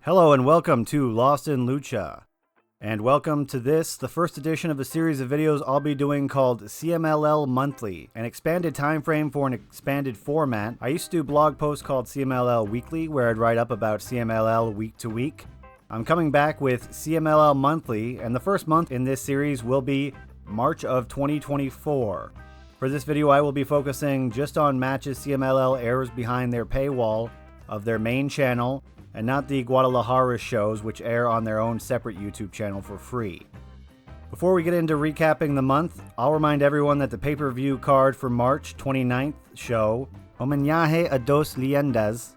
Hello and welcome to Lost in Lucha. And welcome to this, the first edition of a series of videos I'll be doing called CMLL Monthly, an expanded time frame for an expanded format. I used to do blog posts called CMLL Weekly, where I'd write up about CMLL week to week. I'm coming back with CMLL Monthly, and the first month in this series will be March of 2024. For this video, I will be focusing just on matches CMLL airs behind their paywall of their main channel, and not the Guadalajara shows, which air on their own separate YouTube channel for free. Before we get into recapping the month, I'll remind everyone that the pay-per-view card for March 29th show, Homenaje a dos Leyendas,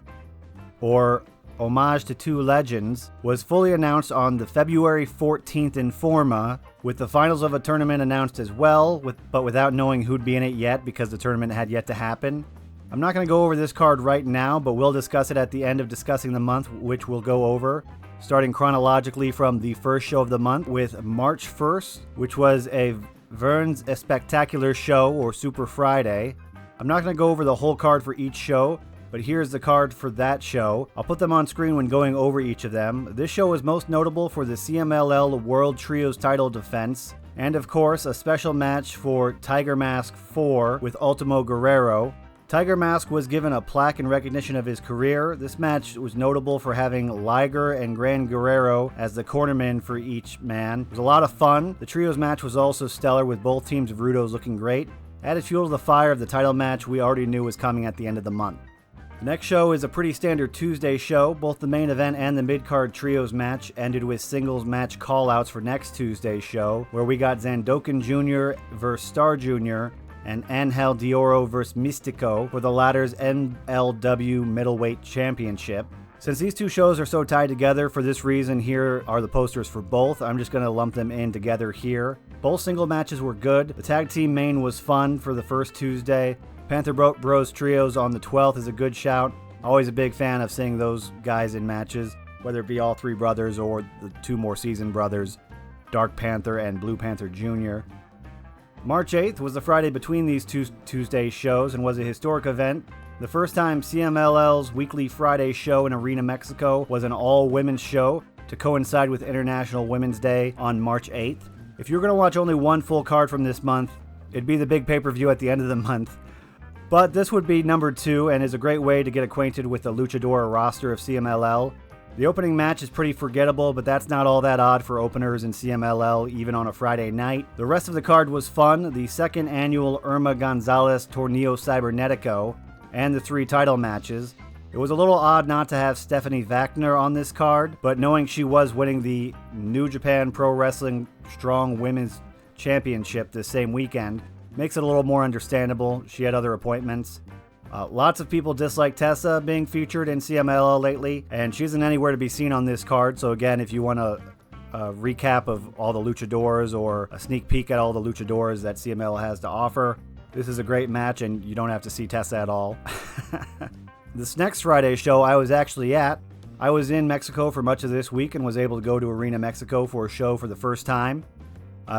or Homage to Two Legends, was fully announced on the February 14th Informa, with the finals of a tournament announced as well, but without knowing who'd be in it yet because the tournament had yet to happen. I'm not going to go over this card right now, but we'll discuss it at the end of discussing the month, which we'll go over, starting chronologically from the first show of the month with March 1st, which was a Vern's Spectacular Show, or Super Friday. I'm not going to go over the whole card for each show, but here's the card for that show. I'll put them on screen when going over each of them. This show is most notable for the CMLL World Trios title defense, and of course, a special match for Tiger Mask 4 with Último Guerrero. Tiger Mask was given a plaque in recognition of his career. This match was notable for having Liger and Gran Guerrero as the cornermen for each man. It was a lot of fun. The trios match was also stellar, with both teams of Rudos looking great. Added fuel to the fire of the title match we already knew was coming at the end of the month. The next show is a pretty standard Tuesday show. Both the main event and the mid-card trios match ended with singles match call-outs for next Tuesday's show, where we got Zandokan Jr. vs. Star Jr., and Angel de Oro vs. Místico for the latter's MLW Middleweight Championship. Since these two shows are so tied together, for this reason, here are the posters for both. I'm just going to lump them in together here. Both single matches were good. The tag team main was fun for the first Tuesday. Panther Bros Trios on the 12th is a good shout. Always a big fan of seeing those guys in matches, whether it be all three brothers or the two more seasoned brothers, Dark Panther and Blue Panther Jr. March 8th was the Friday between these two Tuesday shows and was a historic event. The first time CMLL's weekly Friday show in Arena, Mexico was an all-women's show to coincide with International Women's Day on March 8th. If you're going to watch only one full card from this month, it'd be the big pay-per-view at the end of the month. But this would be number 2 and is a great way to get acquainted with the luchador roster of CMLL. The opening match is pretty forgettable, but that's not all that odd for openers in CMLL, even on a Friday night. The rest of the card was fun: the second annual Irma Gonzalez Torneo Cibernetico, and the 3 title matches. It was a little odd not to have Stephanie Wagner on this card, but knowing she was winning the New Japan Pro Wrestling Strong Women's Championship this same weekend makes it a little more understandable. She had other appointments. Lots of people dislike Tessa being featured in CMLL lately, and she isn't anywhere to be seen on this card. So again, if you want a recap of all the luchadors or a sneak peek at all the luchadors that CMLL has to offer, this is a great match and you don't have to see Tessa at all. This next Friday show I was actually at. I was in Mexico for much of this week and was able to go to Arena Mexico for a show for the first time.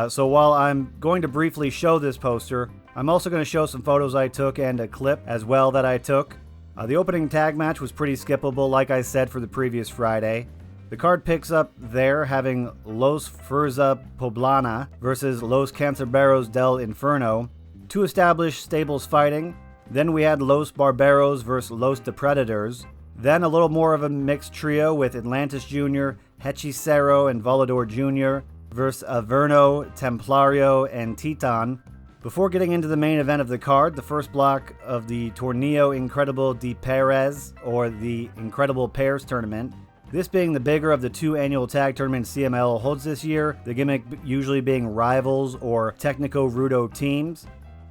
So while I'm going to briefly show this poster, I'm also going to show some photos I took and a clip as well that I took. The opening tag match was pretty skippable, like I said, for the previous Friday. The card picks up there, having Los Fuerza Poblana versus Los Cancerberos del Inferno, 2 established stables fighting. Then we had Los Barbaros versus Los Depredadors. Then a little more of a mixed trio with Atlantis Jr., Hechicero, and Volador Jr. versus Averno, Templario, and Titán. Before getting into the main event of the card, the first block of the Torneo Incredible de Pares, or the Incredible Pairs tournament, this being the bigger of the 2 annual tag tournaments CML holds this year, the gimmick usually being rivals or Technico-Rudo teams.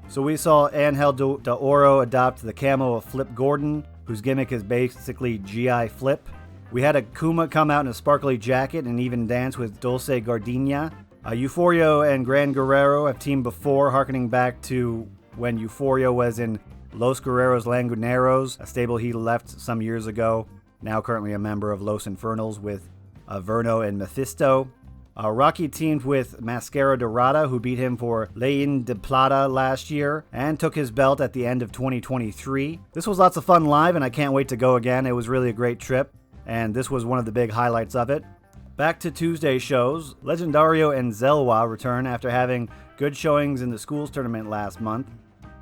So we saw Angel de Oro adopt the camo of Flip Gordon, whose gimmick is basically GI Flip. We had Akuma come out in a sparkly jacket and even dance with Dulce Gardenia. Euphoria and Gran Guerrero have teamed before, harkening back to when Euphoria was in Los Guerreros Languneros, a stable he left some years ago, now currently a member of Los Infernals with Averno and Mephisto. Rocky teamed with Máscara Dorada, who beat him for Leyendas de Plata last year, and took his belt at the end of 2023. This was lots of fun live, and I can't wait to go again. It was really a great trip. and this was one of the big highlights of it. Back to Tuesday shows, Legendario and Zelwa return after having good showings in the schools tournament last month.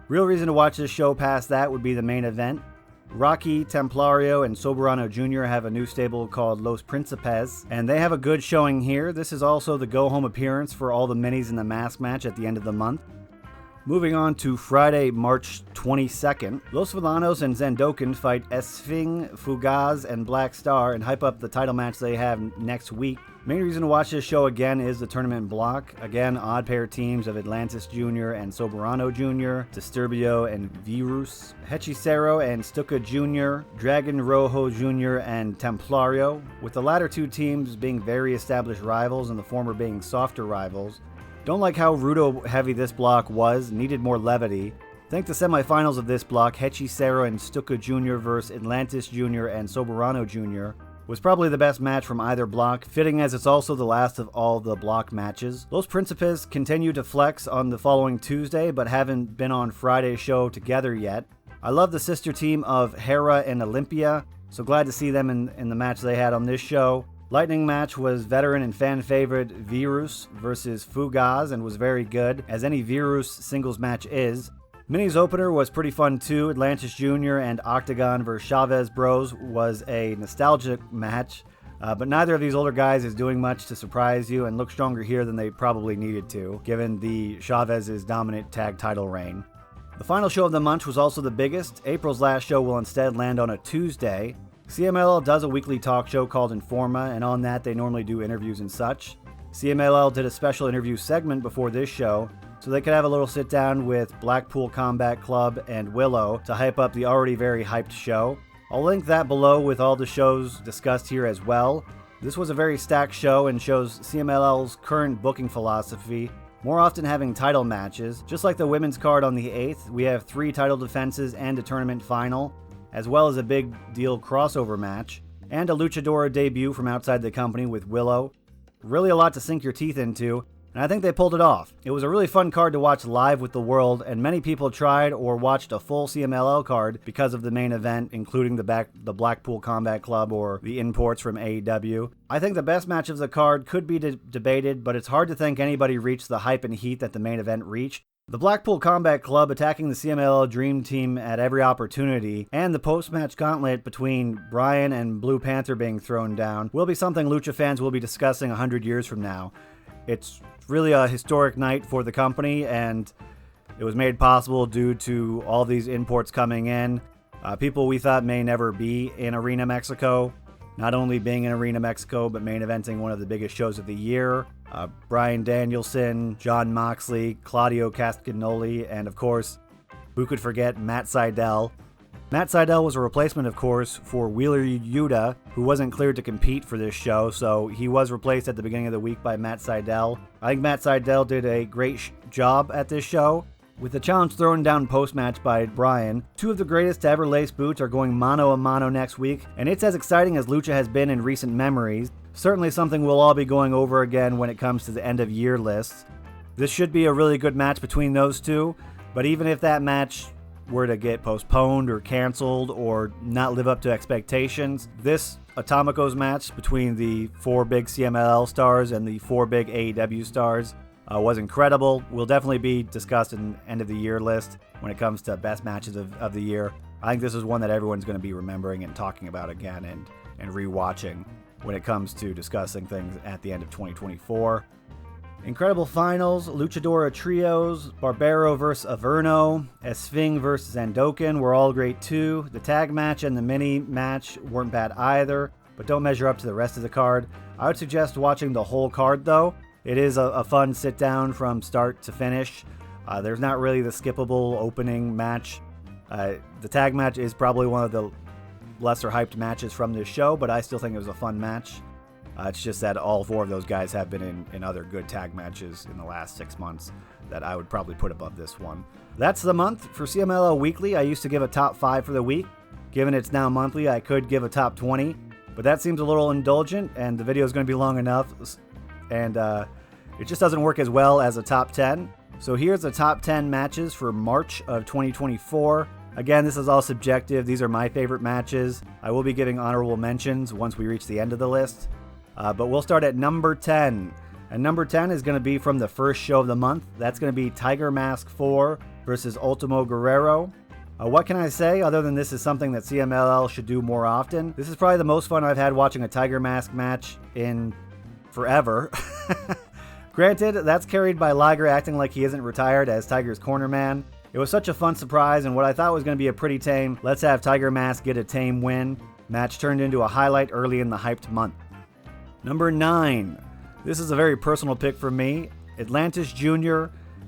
Real reason to watch this show past that would be the main event. Rocky, Templario, and Soberano Jr. have a new stable called Los Principes, and they have a good showing here. This is also the go-home appearance for all the minis in the mask match at the end of the month. Moving on to Friday, March 22nd, Los Villanos and Zandokan fight Esfinge, Fugaz, and Black Star and hype up the title match they have next week. Main reason to watch this show again is the tournament block. Again, odd pair teams of Atlantis Jr. and Soberano Jr., Disturbio and Virus, Hechicero and Stuka Jr., Dragon Rojo Jr. and Templario, with the latter two teams being very established rivals and the former being softer rivals. Don't like how Rudo heavy this block was, needed more levity. Think the semifinals of this block, Hechicero and Stuka Jr. vs. Atlantis Jr. and Soberano Jr., was probably the best match from either block, fitting as it's also the last of all the block matches. Los Principes continue to flex on the following Tuesday, but haven't been on Friday's show together yet. I love the sister team of Hera and Olympia, so glad to see them in the match they had on this show. Lightning match was veteran and fan favorite Virus versus Fugaz and was very good, as any Virus singles match is. Minis opener was pretty fun too. Atlantis Jr. and Octagon vs. Chavez Bros was a nostalgic match, but neither of these older guys is doing much to surprise you and look stronger here than they probably needed to, given the Chavez's dominant tag title reign. The final show of the month was also the biggest. April's last show will instead land on a Tuesday. CMLL does a weekly talk show called Informa, and on that they normally do interviews and such. CMLL did a special interview segment before this show, so they could have a little sit down with Blackpool Combat Club and Willow to hype up the already very hyped show. I'll link that below with all the shows discussed here as well. This was a very stacked show and shows CMLL's current booking philosophy, more often having title matches. Just like the women's card on the 8th, we have 3 title defenses and a tournament final, as well as a big deal crossover match, and a luchadora debut from outside the company with Willow. Really a lot to sink your teeth into, and I think they pulled it off. It was a really fun card to watch live with the world, and many people tried or watched a full CMLL card because of the main event, including the Blackpool Combat Club or the imports from AEW. I think the best match of the card could be debated, but it's hard to think anybody reached the hype and heat that the main event reached. The Blackpool Combat Club attacking the CMLL Dream Team at every opportunity, and the post-match gauntlet between Bryan and Blue Panther being thrown down will be something Lucha fans will be discussing 100 years from now. It's really a historic night for the company, and it was made possible due to all these imports coming in. People we thought may never be in Arena Mexico, not only being in Arena Mexico, but main eventing one of the biggest shows of the year. Bryan Danielson, Jon Moxley, Claudio Castagnoli, and of course, who could forget Matt Sydal. Matt Sydal was a replacement, of course, for Wheeler Yuta, who wasn't cleared to compete for this show, so he was replaced at the beginning of the week by Matt Sydal. I think Matt Sydal did a great job at this show. With the challenge thrown down post-match by Bryan, 2 of the greatest to ever lace boots are going mano-a-mano next week, and it's as exciting as Lucha has been in recent memories. Certainly something we'll all be going over again when it comes to the end-of-year lists. This should be a really good match between those two, but even if that match were to get postponed or canceled or not live up to expectations, this Atomicos match between the 4 big CMLL stars and the 4 big AEW stars was incredible. Will definitely be discussed in end-of-the-year list when it comes to best matches of the year. I think this is one that everyone's going to be remembering and talking about again and rewatching when it comes to discussing things at the end of 2024. Incredible finals, Luchadora trios, Barbaro vs. Averno, Esfinge vs. Zandokan were all great too. The tag match and the mini match weren't bad either, but don't measure up to the rest of the card. I would suggest watching the whole card though. It is a fun sit down from start to finish. There's not really the skippable opening match. The tag match is probably one of the lesser hyped matches from this show, but I still think it was a fun match. It's just that all 4 of those guys have been in other good tag matches in the last 6 months that I would probably put above this one. That's the month for CMLL Weekly. I used to give a top 5 for the week. Given it's now monthly, I could give a top 20, but that seems a little indulgent, and the video is going to be long enough, and it just doesn't work as well as a top 10. So here's the top 10 matches for March of 2024. Again, this is all subjective. These are my favorite matches. I will be giving honorable mentions once we reach the end of the list. But we'll start at number 10. And number 10 is going to be from the first show of the month. That's going to be Tiger Mask 4 versus Último Guerrero. What can I say other than this is something that CMLL should do more often? This is probably the most fun I've had watching a Tiger Mask match in forever. Granted, that's carried by Liger acting like he isn't retired as Tiger's corner man. It was such a fun surprise, and what I thought was going to be a pretty tame, let's have Tiger Mask get a tame win, match turned into a highlight early in the hyped month. Number 9. This is a very personal pick for me. Atlantis Jr.,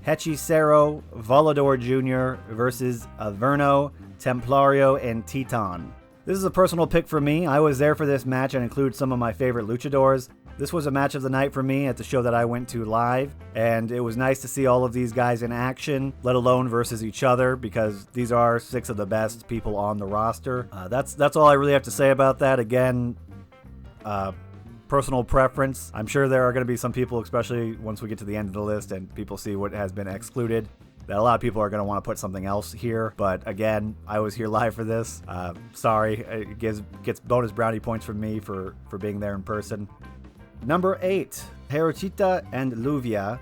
Hechicero, Volador Jr. versus Averno, Templario, and Titán. This is a personal pick for me. I was there for this match and include some of my favorite luchadors. This was a match of the night for me at the show that I went to live, and it was nice to see all of these guys in action, let alone versus each other, because these are 6 of the best people on the roster. That's all I really have to say about that. Again, personal preference. I'm sure there are going to be some people, especially once we get to the end of the list and people see what has been excluded, that a lot of people are going to want to put something else here. But again, I was here live for this. Sorry, it gets bonus brownie points from me for being there in person. Number 8, Jarochita and Lluvia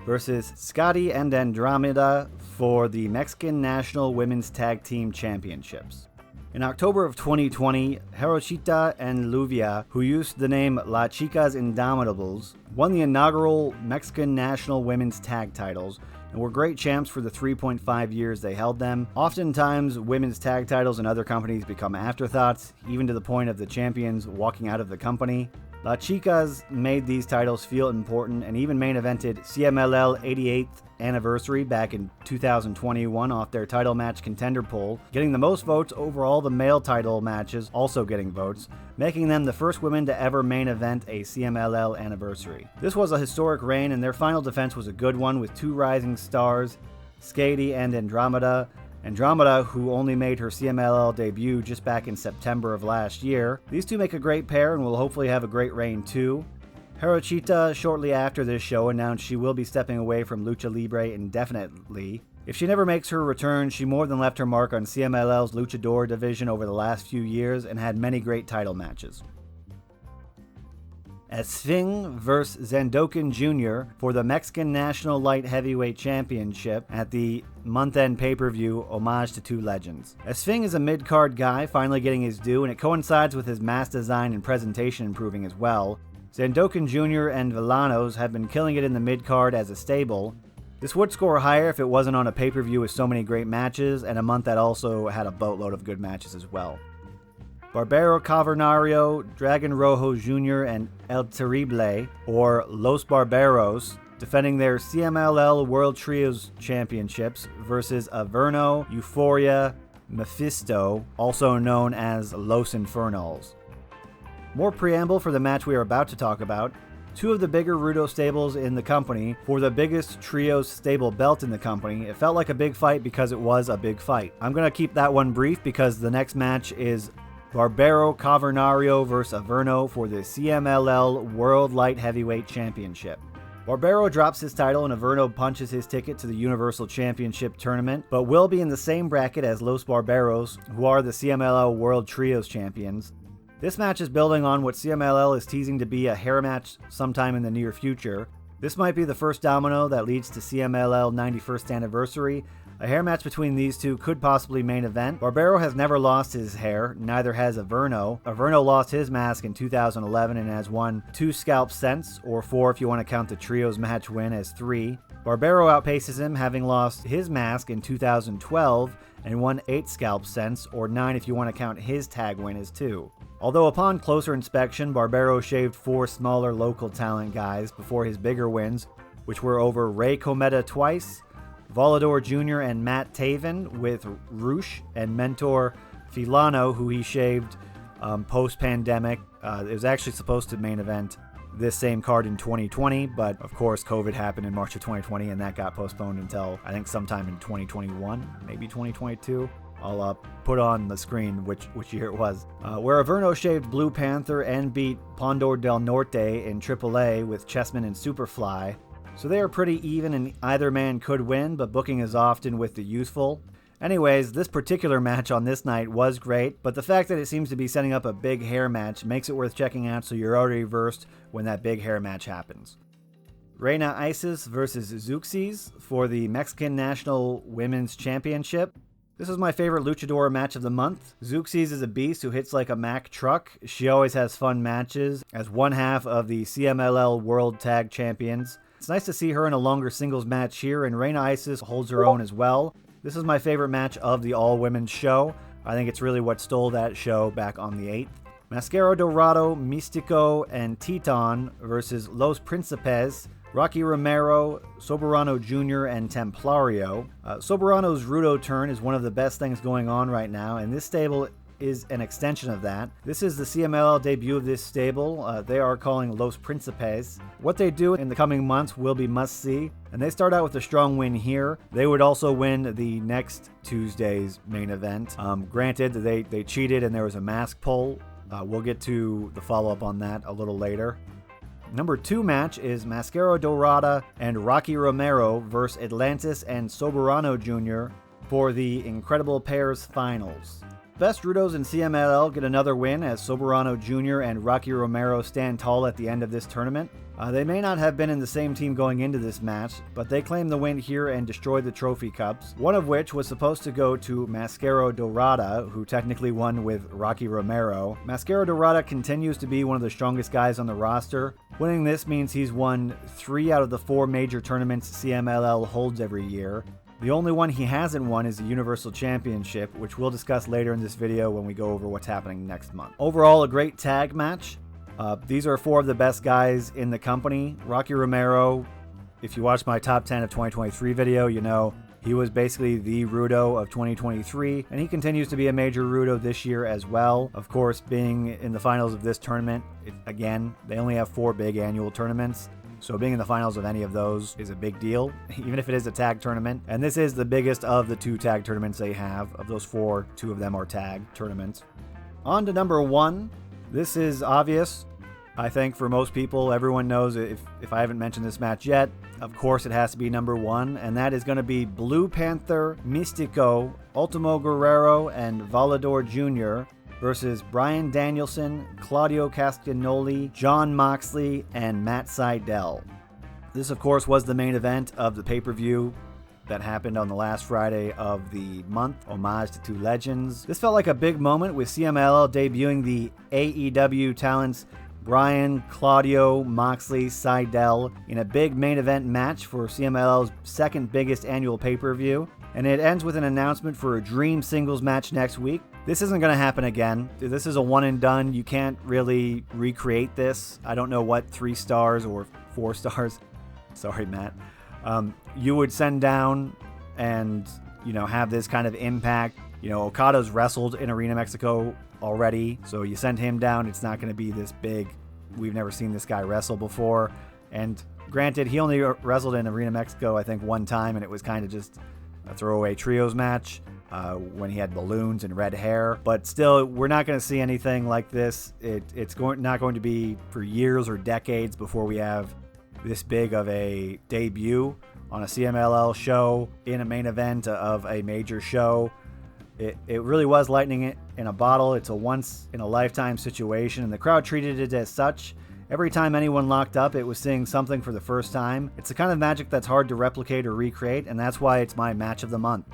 versus Skadi and Andromeda for the Mexican National Women's Tag Team Championships. In October of 2020, Jarochita and Lluvia, who used the name La Chicas Indomitables, won the inaugural Mexican National Women's Tag titles and were great champs for the 3.5 years they held them. Oftentimes, women's tag titles in other companies become afterthoughts, even to the point of the champions walking out of the company. La Chicas made these titles feel important and even main evented CMLL 88th anniversary back in 2021 off their title match contender poll, getting the most votes over all the male title matches also getting votes, making them the first women to ever main event a CMLL anniversary. This was a historic reign, and their final defense was a good one with 2 rising stars, Skadi and Andromeda. Andromeda, who only made her CMLL debut just back in September of last year. These two make a great pair and will hopefully have a great reign too. Jarochita, shortly after this show, announced she will be stepping away from Lucha Libre indefinitely. If she never makes her return, she more than left her mark on CMLL's Luchador division over the last few years and had many great title matches. Esfinge vs. Zandokan Jr. for the Mexican National Light Heavyweight Championship at the month-end pay-per-view Homage to 2 Legends. Esfinge is a mid-card guy, finally getting his due, and it coincides with his mask design and presentation improving as well. Zandokan Jr. and Villanos have been killing it in the mid-card as a stable. This would score higher if it wasn't on a pay-per-view with so many great matches, and a month that also had a boatload of good matches as well. Barbaro Cavernario, Dragon Rojo Jr., and El Terrible, or Los Barbaros, defending their CMLL World Trios Championships versus Averno, Euforia, Mephisto, also known as Los Infernals. More preamble for the match we are about to talk about. 2 of the bigger Rudo stables in the company for the biggest trios stable belt in the company. It felt like a big fight because it was a big fight. I'm going to keep that one brief because the next match is Barbaro Cavernario vs. Averno for the CMLL World Light Heavyweight Championship. Barbaro drops his title and Averno punches his ticket to the Universal Championship tournament, but will be in the same bracket as Los Barbaros, who are the CMLL World Trios Champions. This match is building on what CMLL is teasing to be a hair match sometime in the near future. This might be the first domino that leads to CMLL 91st anniversary. A hair match between these two could possibly main event. Barbaro has never lost his hair, neither has Averno. Averno lost his mask in 2011 and has won 2 scalps since, or 4 if you want to count the trios match win as 3. Barbaro outpaces him, having lost his mask in 2012 and won 8 scalps since, or 9 if you want to count his tag win as 2. Although upon closer inspection, Barbaro shaved 4 smaller local talent guys before his bigger wins, which were over Ray Cometa twice, Volador Jr. and Matt Taven with Roosh and mentor Filano, who he shaved post-pandemic. It was actually supposed to main event this same card in 2020, but of course COVID happened in March of 2020 and that got postponed until I think sometime in 2021, maybe 2022. I'll put on the screen which year it was. Where Averno shaved Blue Panther and beat Pondor del Norte in AAA with Chessman and Superfly. So they are pretty even and either man could win, but booking is often with the youthful. Anyways, this particular match on this night was great, but the fact that it seems to be setting up a big hair match makes it worth checking out, so you're already versed when that big hair match happens. Reyna Isis versus Zeuxis for the Mexican National Women's Championship. This is my favorite luchador match of the month. Zeuxis is a beast who hits like a Mack truck. She always has fun matches as one half of the CMLL World Tag Champions. It's nice to see her in a longer singles match here, and Reyna Isis holds her own as well. This is my favorite match of the all-women's show. I think it's really what stole that show back on the 8th. Máscara Dorado, Místico, and Titán versus Los Principes, Rocky Romero, Soberano Jr., and Templario. Soberano's Rudo turn is one of the best things going on right now, and this stable is an extension of that. This is the CMLL debut of this stable. They are calling Los Principes. What they do in the coming months will be must-see, and they start out with a strong win here. They would also win the next Tuesday's main event. Granted, they cheated and there was a mask pull. We'll get to the follow-up on that a little later. Number 2 match is Máscara Dorada and Rocky Romero versus Atlantis and Soberano Jr. for the Incredible Pairs Finals. Best Rudos in CMLL get another win as Soberano Jr. and Rocky Romero stand tall at the end of this tournament. They may not have been in the same team going into this match, but they claim the win here and destroyed the trophy cups, one of which was supposed to go to Máscara Dorada, who technically won with Rocky Romero. Máscara Dorada continues to be one of the strongest guys on the roster. Winning this means he's won 3 out of the 4 major tournaments CMLL holds every year. The only one he hasn't won is the Universal Championship, which we'll discuss later in this video when we go over what's happening next month. Overall, a great tag match. These are 4 of the best guys in the company. Rocky Romero, if you watched my top 10 of 2023 video, you know he was basically the Rudo of 2023, and he continues to be a major Rudo this year as well. Of course, being in the finals of this tournament, again, they only have 4 big annual tournaments. So being in the finals of any of those is a big deal, even if it is a tag tournament. And this is the biggest of the 2 tag tournaments they have. Of those 4, 2 of them are tag tournaments. On to number 1. This is obvious. I think for most people, everyone knows if I haven't mentioned this match yet, of course it has to be number 1. And that is going to be Blue Panther, Místico, Último Guerrero, and Volador Jr. versus Bryan Danielson, Claudio Castagnoli, Jon Moxley, and Matt Sydal. This, of course, was the main event of the pay-per-view that happened on the last Friday of the month, Homage to 2 Legends. This felt like a big moment with CMLL debuting the AEW talents Bryan, Claudio, Moxley, Sydal in a big main event match for CMLL's 2nd biggest annual pay-per-view. And it ends with an announcement for a dream singles match next week. This isn't going to happen again. This is a one and done. You can't really recreate this. I don't know what 3 stars or 4 stars, sorry Matt, you would send down and, have this kind of impact. Okada's wrestled in Arena Mexico already, so you send him down, it's not going to be this big. We've never seen this guy wrestle before. And granted, he only wrestled in Arena Mexico, I think, 1 time, and it was kind of just a throwaway trios match when he had balloons and red hair. But still, we're not going to see anything like this. It's not going to be for years or decades before we have this big of a debut on a CMLL show in a main event of a major show. It really was lightning in a bottle. It's a once-in-a-lifetime situation, and the crowd treated it as such. Every time anyone locked up, it was seeing something for the first time. It's the kind of magic that's hard to replicate or recreate, and that's why it's my match of the month.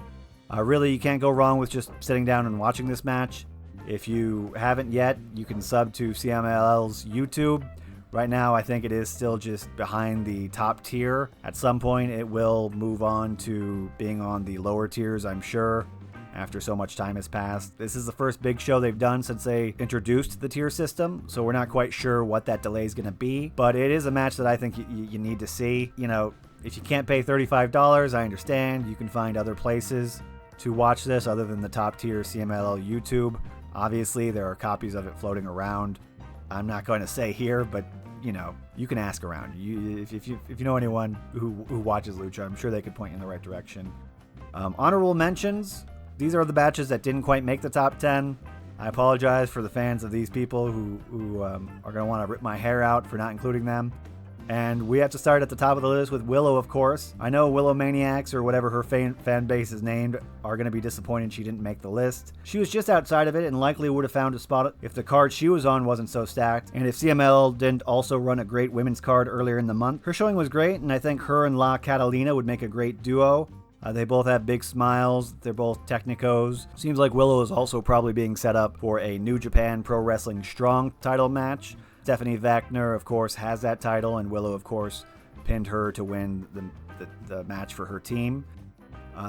Really, you can't go wrong with just sitting down and watching this match. If you haven't yet, you can sub to CMLL's YouTube. Right now, I think it is still just behind the top tier. At some point, it will move on to being on the lower tiers, I'm sure, after so much time has passed. This is the first big show they've done since they introduced the tier system, so we're not quite sure what that delay is going to be, but it is a match that I think you need to see. If you can't pay $35, I understand. You can find other places to watch this other than the top tier CMLL YouTube. Obviously, there are copies of it floating around. I'm not going to say here, but you can ask around. If you know anyone who watches Lucha, I'm sure they could point you in the right direction. Honorable mentions. These are the batches that didn't quite make the top 10. I apologize for the fans of these people who are going to want to rip my hair out for not including them. And we have to start at the top of the list with Willow, of course. I know Willow Maniacs, or whatever her fan base is named, are going to be disappointed she didn't make the list. She was just outside of it and likely would have found a spot if the card she was on wasn't so stacked, and if CMLL didn't also run a great women's card earlier in the month. Her showing was great, and I think her and La Catalina would make a great duo. They both have big smiles. They're both technicos. Seems like Willow is also probably being set up for a New Japan Pro Wrestling Strong title match. Stephanie Wagner, of course, has that title, and Willow, of course, pinned her to win the match for her team.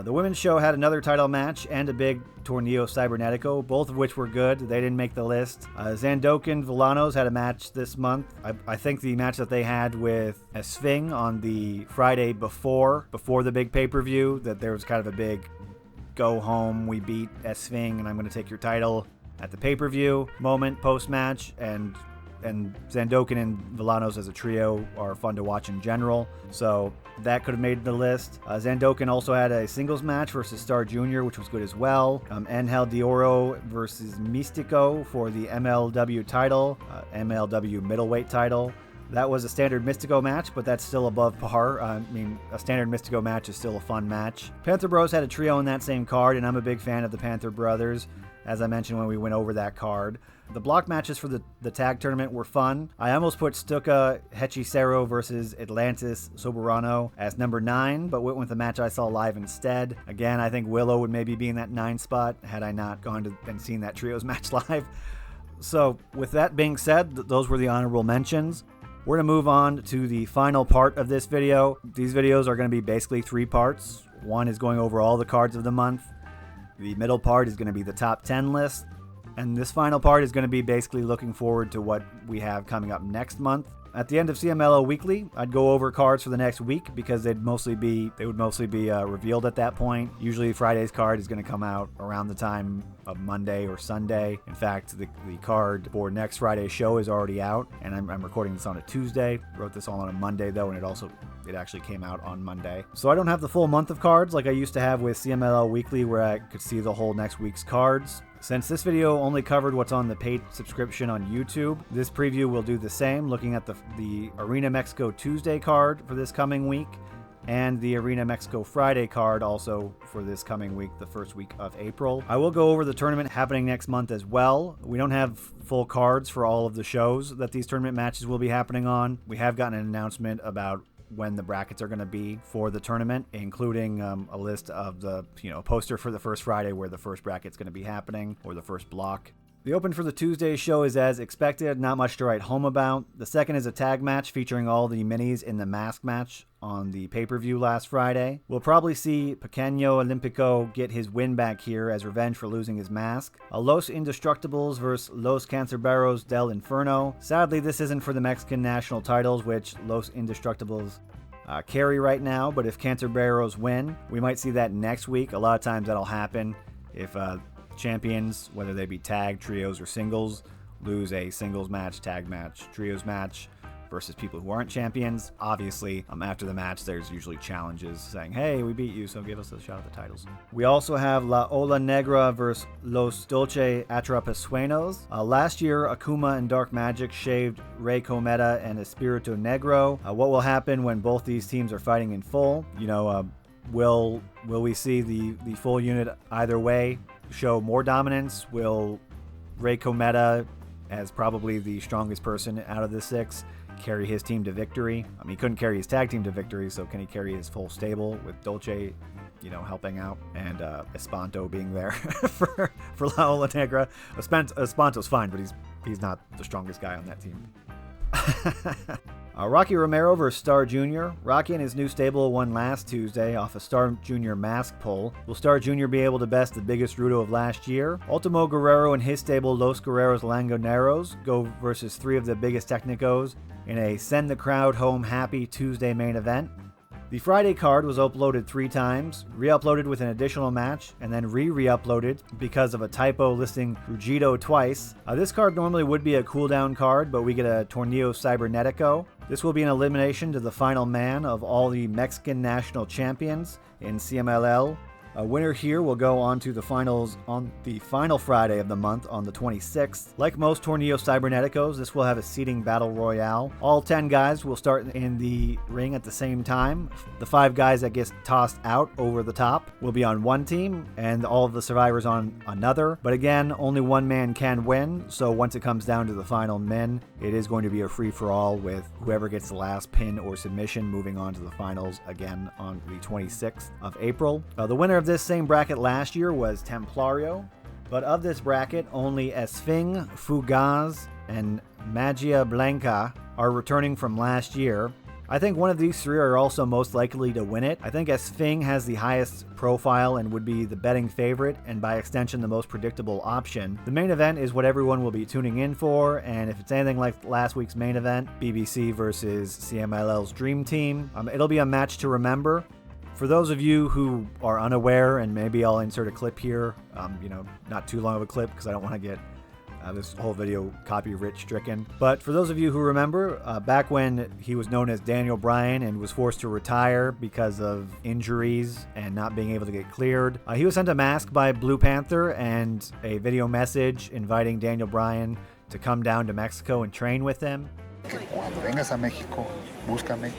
The women's show had another title match and a big Torneo Cybernetico, both of which were good. They didn't make the list. Zandokan Villanos had a match this month. I think the match that they had with Esfinge on the Friday before the big pay-per-view, that there was kind of a big go home, we beat Esfinge, and I'm going to take your title at the pay-per-view moment post-match, and Zandokan and Villanos as a trio are fun to watch in general, so that could have made the list. Zandokan also had a singles match versus Star Jr., which was good as well. Angel de Oro versus Místico for the MLW title, MLW middleweight title. That was a standard Místico match, but that's still above par. I mean, a standard Místico match is still a fun match. Panther Bros had a trio in that same card, and I'm a big fan of the Panther Brothers, as I mentioned when we went over that card. The block matches for the tag tournament were fun. I almost put Stuka Hechicero versus Atlantis Soberano as number 9, but went with the match I saw live instead. Again, I think Willow would maybe be in that 9 spot had I not gone to and seen that trios match live. So with that being said, those were the honorable mentions. We're going to move on to the final part of this video. These videos are going to be basically 3 parts. One is going over all the cards of the month. The middle part is going to be the top 10 list. And this final part is going to be basically looking forward to what we have coming up next month. At the end of CMLL Weekly, I'd go over cards for the next week because they would mostly be revealed at that point. Usually Friday's card is going to come out around the time of Monday or Sunday. In fact, the card for next Friday's show is already out, and I'm recording this on a Tuesday. Wrote this all on a Monday though, and it actually came out on Monday. So I don't have the full month of cards like I used to have with CMLL Weekly, where I could see the whole next week's cards. Since this video only covered what's on the paid subscription on YouTube, this preview will do the same, looking at the Arena Mexico Tuesday card for this coming week, and the Arena Mexico Friday card also for this coming week, the first week of April. I will go over the tournament happening next month as well. We don't have full cards for all of the shows that these tournament matches will be happening on. We have gotten an announcement about when the brackets are going to be for the tournament, including a list of the poster for the first Friday where the first bracket's going to be happening, or the first block. The open for the Tuesday show is as expected, not much to write home about. The second is a tag match featuring all the minis in the mask match on the pay-per-view last Friday. We'll probably see Pequeño Olímpico get his win back here as revenge for losing his mask. Los Indestructibles versus Los Cancerberos del Inferno. Sadly, this isn't for the Mexican national titles, which Los Indestructibles carry right now, but if Cancerberos win, we might see that next week. A lot of times that'll happen if champions, whether they be tag, trios, or singles, lose a singles match, tag match, trios match versus people who aren't champions. Obviously, after the match, there's usually challenges saying, hey, we beat you, so give us a shot at the titles. We also have La Ola Negra versus Los Dolce Atrapesueños. Last year, Akuma and Dark Magic shaved Rey Cometa and Espirito Negro. What will happen when both these teams are fighting in full? Will we see the full unit either way show more dominance? Will Rey Cometa, as probably the strongest person out of the 6, carry his team to victory? He couldn't carry his tag team to victory, so can he carry his full stable with Dolce, helping out, and Espanto being there for La Ola Negra? Espanto's fine, but he's not the strongest guy on that team. Rocky Romero versus Star Jr. Rocky and his new stable won last Tuesday off a Star Jr. mask pull. Will Star Jr. be able to best the biggest Rudo of last year? Ultimo Guerrero and his stable Los Guerreros Langoneros go versus 3 of the biggest Technicos in a Send the Crowd Home Happy Tuesday main event. The Friday card was uploaded 3 times, re-uploaded with an additional match, and then re-uploaded because of a typo listing Rugido twice. This card normally would be a cooldown card, but we get a Torneo Cybernetico. This will be an elimination to the final man of all the Mexican national champions in CMLL. A winner here will go on to the finals on the final Friday of the month on the 26th. Like most Torneos Cyberneticos, this will have a seeding battle royale. All 10 guys will start in the ring at the same time. The 5 guys that get tossed out over the top will be on one team, and all of the survivors on another. But again, only one man can win, so once it comes down to the final men, it is going to be a free-for-all with whoever gets the last pin or submission moving on to the finals again on the 26th of April. The winner of this same bracket last year was Templario, but of this bracket, only Esfinge, Fugaz, and Magia Blanca are returning from last year. I think one of these 3 are also most likely to win it. I think Esfinge has the highest profile and would be the betting favorite, and by extension the most predictable option. The main event is what everyone will be tuning in for, and if it's anything like last week's main event, BBC versus CMLL's Dream Team, it'll be a match to remember. For those of you who are unaware, and maybe I'll insert a clip here, not too long of a clip because I don't want to get this whole video copyright stricken. But for those of you who remember, back when he was known as Daniel Bryan and was forced to retire because of injuries and not being able to get cleared, he was sent a mask by Blue Panther and a video message inviting Daniel Bryan to come down to Mexico and train with him. Cuando vengas a México, búscame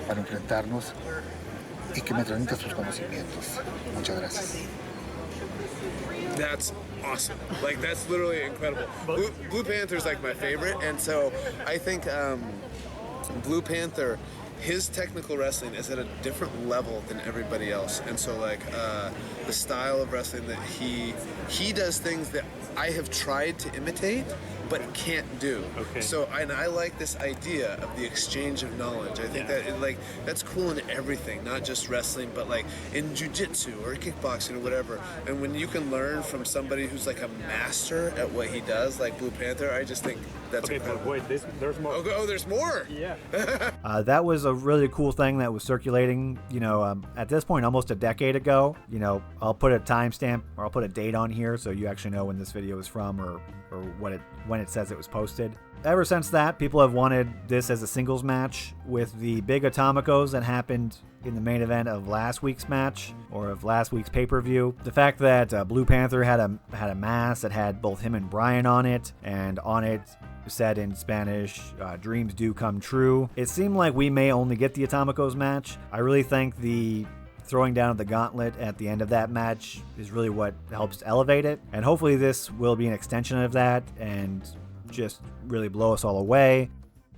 para enfrentarnos y que me transmitas tus conocimientos. Muchas gracias. That's awesome. Like, that's literally incredible. Blue Panther's like my favorite, and so I think Blue Panther, his technical wrestling is at a different level than everybody else, and so like the style of wrestling that he does things that I have tried to imitate but can't do. Okay. So I like this idea of the exchange of knowledge. I think that's cool in everything, not just wrestling, but like in jiu-jitsu or kickboxing or whatever. And when you can learn from somebody who's like a master at what he does, like Blue Panther, I just think that's incredible. But wait, there's more. Oh, there's more? Yeah. That was a really cool thing that was circulating, at this point almost a decade ago. I'll put a timestamp or I'll put a date on here so you actually know when this video is from or when it says it was posted. Ever since that, people have wanted this as a singles match with the big Atomicos that happened in the main event of last week's match or of last week's pay-per-view. The fact that Blue Panther had a mask that had both him and Bryan on it, and on it said in Spanish, dreams do come true. It seemed like we may only get the Atomicos match. I really think the throwing down of the gauntlet at the end of that match is really what helps elevate it, and hopefully this will be an extension of that and just really blow us all away.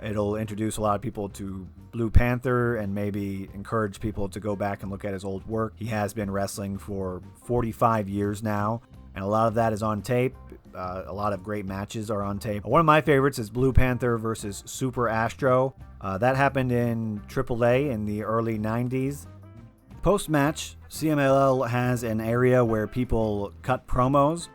It'll introduce a lot of people to Blue Panther and maybe encourage people to go back and look at his old work. He has been wrestling for 45 years now, and a lot of that is on tape. A lot of great matches are on tape. One of my favorites is Blue Panther versus Super Astro. That happened in AAA in the early 90s. Post-match, CMLL has an area where people cut promos,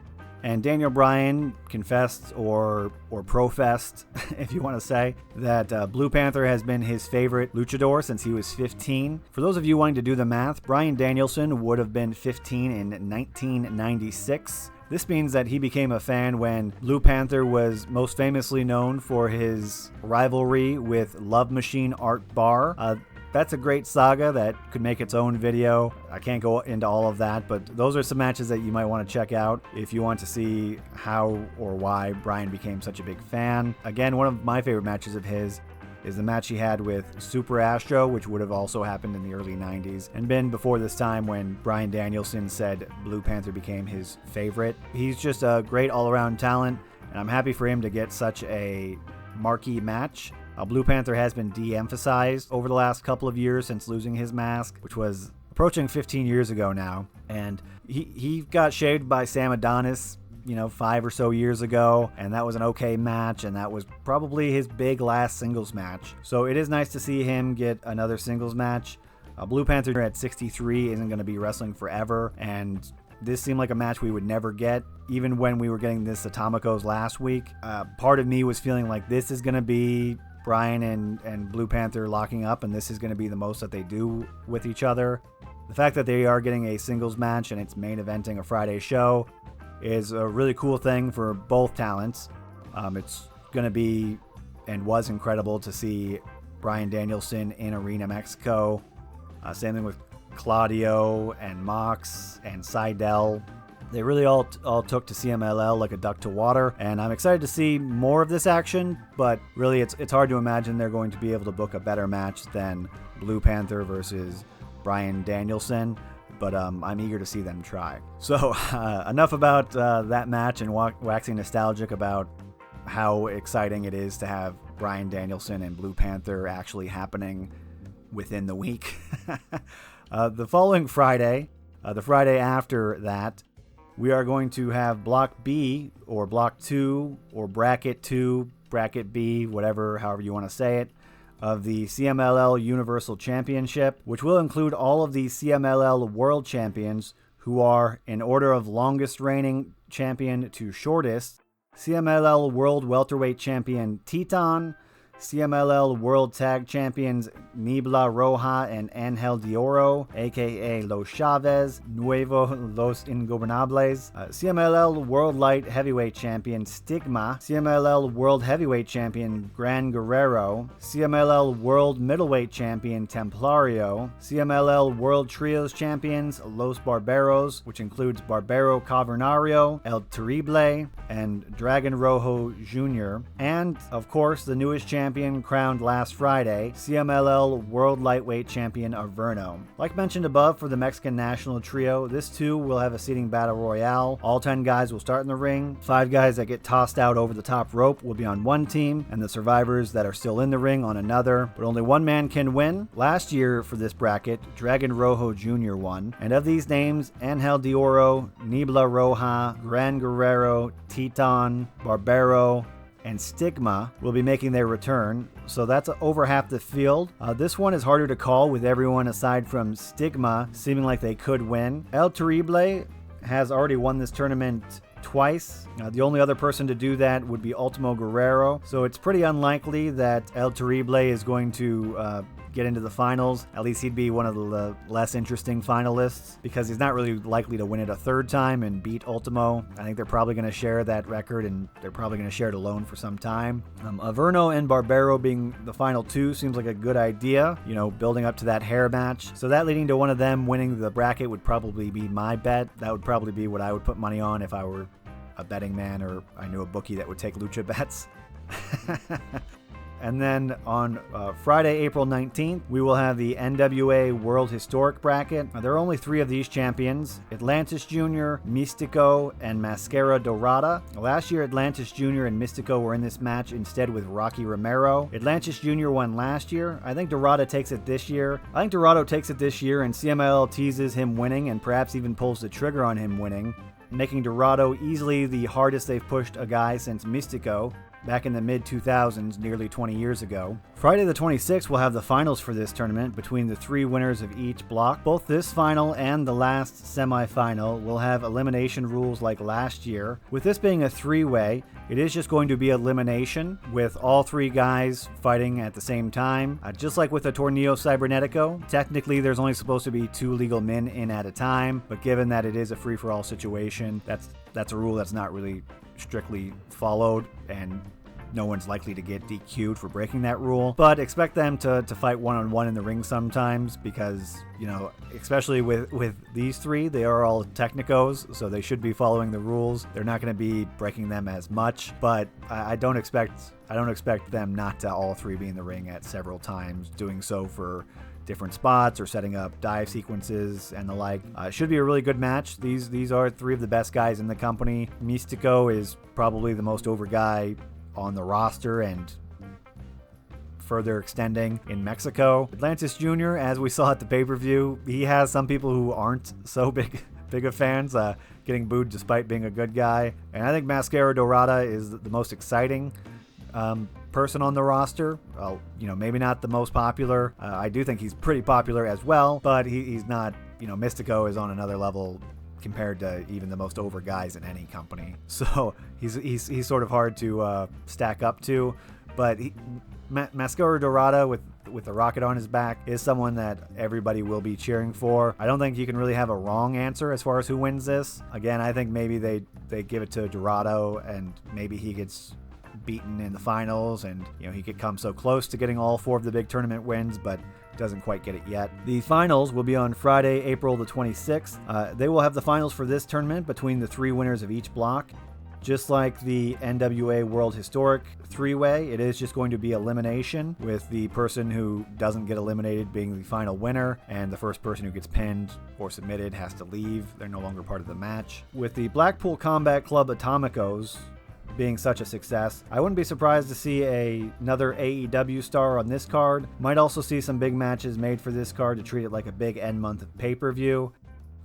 and Daniel Bryan confessed or professed, if you want to say, that Blue Panther has been his favorite luchador since he was 15. For those of you wanting to do the math, Bryan Danielson would have been 15 in 1996. This means that he became a fan when Blue Panther was most famously known for his rivalry with Love Machine Art Barr. That's a great saga that could make its own video. I can't go into all of that, but those are some matches that you might want to check out if you want to see how or why Bryan became such a big fan. Again, one of my favorite matches of his is the match he had with Super Astro, which would have also happened in the early 90s and been before this time when Bryan Danielson said Blue Panther became his favorite. He's just a great all-around talent, and I'm happy for him to get such a marquee match. Blue Panther has been de-emphasized over the last couple of years since losing his mask, which was approaching 15 years ago now. And he got shaved by Sam Adonis, 5 or so years ago, and that was an okay match, and that was probably his big last singles match. So it is nice to see him get another singles match. Blue Panther at 63 isn't going to be wrestling forever, and this seemed like a match we would never get. Even when we were getting this Atomicos last week, part of me was feeling like this is going to be Bryan and Blue Panther locking up, and this is going to be the most that they do with each other. The fact that they are getting a singles match and it's main eventing a Friday show is a really cool thing for both talents. It's going to be and was incredible to see Bryan Danielson in Arena Mexico. Same thing with Claudio and Mox and Seidel. They really all took to CMLL like a duck to water, and I'm excited to see more of this action, but really it's hard to imagine they're going to be able to book a better match than Blue Panther versus Bryan Danielson, but I'm eager to see them try. So enough about that match and waxing nostalgic about how exciting it is to have Bryan Danielson and Blue Panther actually happening within the week. The following Friday, the Friday after that, we are going to have Block B, or Block 2, or Bracket 2, Bracket B, however you want to say it, of the CMLL Universal Championship, which will include all of the CMLL World Champions, who are, in order of longest reigning champion to shortest, CMLL World Welterweight Champion Titán, CMLL World Tag Champions Nibla Roja and Angel de Oro, aka Los Chavez, Nuevo Los Ingobernables, CMLL World Light Heavyweight Champion Stigma, CMLL World Heavyweight Champion Gran Guerrero, CMLL World Middleweight Champion Templario, CMLL World Trios Champions Los Barbaros, which includes Barbaro Cavernario, El Terrible, and Dragon Rojo Jr., and, of course, the newest champion crowned last Friday, CMLL World Lightweight Champion Averno. Like mentioned above for the Mexican National Trio, this too will have a seating battle royale. All 10 guys will start in the ring. 5 guys that get tossed out over the top rope will be on one team, and the survivors that are still in the ring on another, but only one man can win. Last year for this bracket, Dragon Rojo Jr. won, and of these names, Angel de Oro, Nibla Roja, Gran Guerrero, Titán, Barbaro, and Stigma will be making their return, so that's over half the field. This one is harder to call, with everyone aside from Stigma seeming like they could win. El Terrible has already won this tournament twice. The only other person to do that would be Último Guerrero, so it's pretty unlikely that El Terrible is going to get into the finals. At least he'd be one of the less interesting finalists, because he's not really likely to win it a third time and beat Último. I think they're probably going to share that record, and they're probably going to share it alone for some time. Averno and Barbaro being the final two seems like a good idea, building up to that hair match. So that leading to one of them winning the bracket would probably be my bet. That would probably be what I would put money on if I were a betting man, or I knew a bookie that would take lucha bets. And then on Friday, April 19th, we will have the NWA World Historic Bracket. There are only 3 of these champions: Atlantis Jr., Místico, and Máscara Dorada. Last year, Atlantis Jr. and Místico were in this match instead with Rocky Romero. Atlantis Jr. won last year. I think Dorada takes it this year. And CMLL teases him winning and perhaps even pulls the trigger on him winning, making Dorado easily the hardest they've pushed a guy since Místico back in the mid-2000s, nearly 20 years ago. Friday the 26th will have the finals for this tournament between the 3 winners of each block. Both this final and the last semi-final will have elimination rules like last year. With this being a 3-way, it is just going to be elimination, with all 3 guys fighting at the same time. Just like with a Torneo Cibernetico, technically there's only supposed to be 2 legal men in at a time, but given that it is a free-for-all situation, that's a rule that's not really strictly followed, and no one's likely to get DQ'd for breaking that rule. But expect them to fight one-on-one in the ring sometimes, because, especially with these 3, they are all technicos, so they should be following the rules. They're not going to be breaking them as much, but I don't expect them not to all 3 be in the ring at several times, doing so for different spots or setting up dive sequences and the like. It should be a really good match. These are 3 of the best guys in the company. Místico is probably the most over guy on the roster, and further extending in Mexico. Atlantis Jr., as we saw at the pay-per-view, he has some people who aren't so big of fans, getting booed despite being a good guy. And I think Máscara Dorada is the most exciting person on the roster. Maybe not the most popular. I do think he's pretty popular as well, but he's not, Místico is on another level compared to even the most over guys in any company. So he's sort of hard to stack up to, but Máscara Dorada with a rocket on his back is someone that everybody will be cheering for. I don't think you can really have a wrong answer as far as who wins this. Again, I think maybe they give it to Dorado, and maybe he gets beaten in the finals, and he could come so close to getting all 4 of the big tournament wins, but doesn't quite get it yet. The finals will be on Friday, April the 26th. They will have the finals for this tournament between the 3 winners of each block. Just like the NWA World Historic 3-way, it is just going to be elimination, with the person who doesn't get eliminated being the final winner, and the first person who gets pinned or submitted has to leave. They're no longer part of the match. With the Blackpool Combat Club Atomicos being such a success, I wouldn't be surprised to see another AEW star on this card. Might also see some big matches made for this card to treat it like a big end month pay-per-view.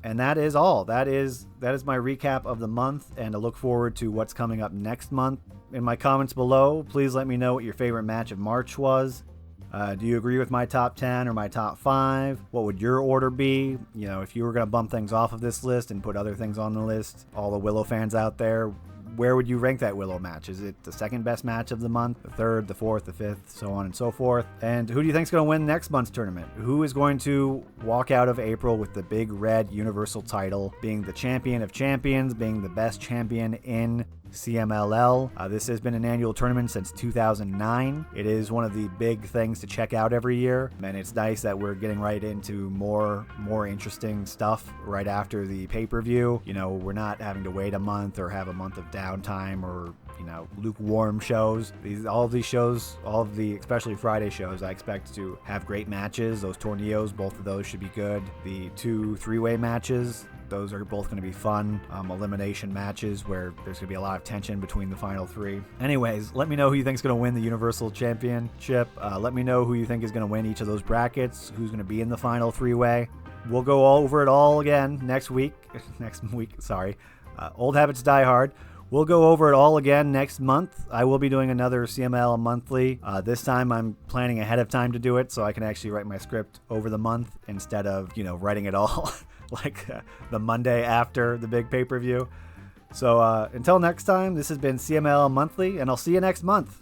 And that is all. That is my recap of the month, and I look forward to what's coming up next month. In my comments below, please let me know what your favorite match of March was. Do you agree with my top 10 or my top 5? What would your order be? If you were going to bump things off of this list and put other things on the list, all the Willow fans out there, where would you rank that Willow match? Is it the second best match of the month, the third, the fourth, the fifth, so on and so forth? And who do you think is going to win next month's tournament? Who is going to walk out of April with the big red universal title, being the champion of champions, being the best champion in CMLL? This has been an annual tournament since 2009. It is one of the big things to check out every year, and it's nice that we're getting right into more interesting stuff right after the pay-per-view. We're not having to wait a month or have a month of downtime or lukewarm shows. All of these shows, especially Friday shows, I expect to have great matches. Those torneos, both of those should be good. The 2 3-way matches, those are both going to be fun. Elimination matches where there's going to be a lot of tension between the final 3. Anyways, let me know who you think is going to win the Universal Championship. Let me know who you think is going to win each of those brackets, who's going to be in the final 3-way. We'll go over it all again next week. Old habits die hard. We'll go over it all again next month. I will be doing another CML monthly. This time I'm planning ahead of time to do it so I can actually write my script over the month instead of, writing it all like the Monday after the big pay-per-view. So until next time, this has been CML Monthly, and I'll see you next month.